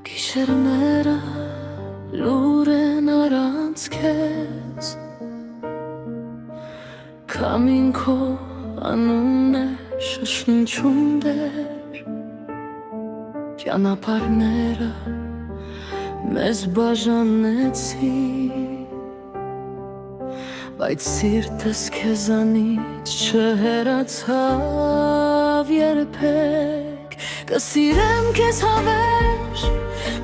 Գիշերները լուր են առանց քեզ, Քամին քո անունն է շշնջում դեր, Ճանապարհները մեզ բաժանեցին, Բայց սիրտս քեզանից չհեռացավ երբեք, Կսիրեմ քեզ հավերժ,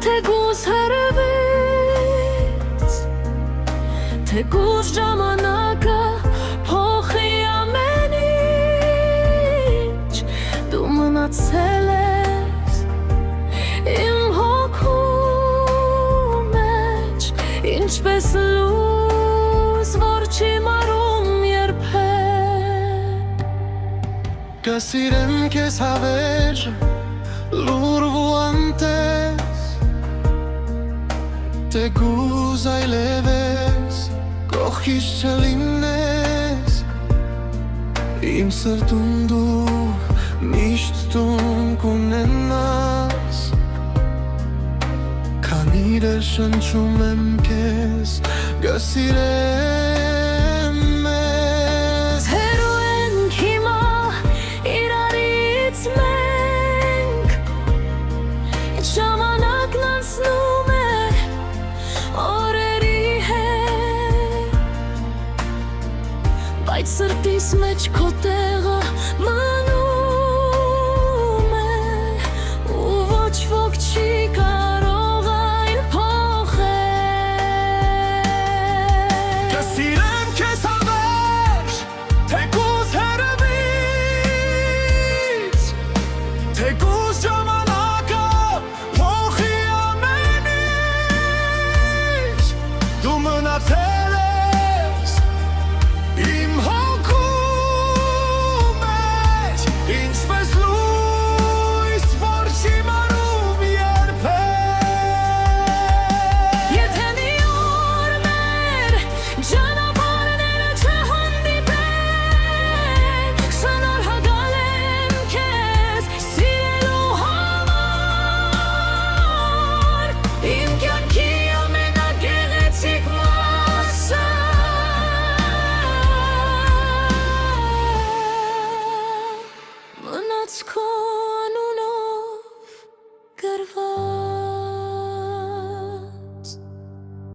թեկուզ հեռվից, Թեկուզ ժամանակը փոխի ամեն ինչ, Դու մնացել ես իմ հոգու մեջ, Ինչպես լույս, որ չի մարում երբեք, Կսիրեմ քեզ հավերժ, լուր ու անտես, Թեկուզ այլևս կողքիս չլինես, Իմ սրտում դու միշտ տուն կունենաս, Քանի դեռ շնչում եմ քեզ, կսիրեմ մեզ, Հեռու ենք հիմա իրարից մենք, Ժամանակն անցնում է օրերի հետ, Բայց սրտիս մեջ քո տեղը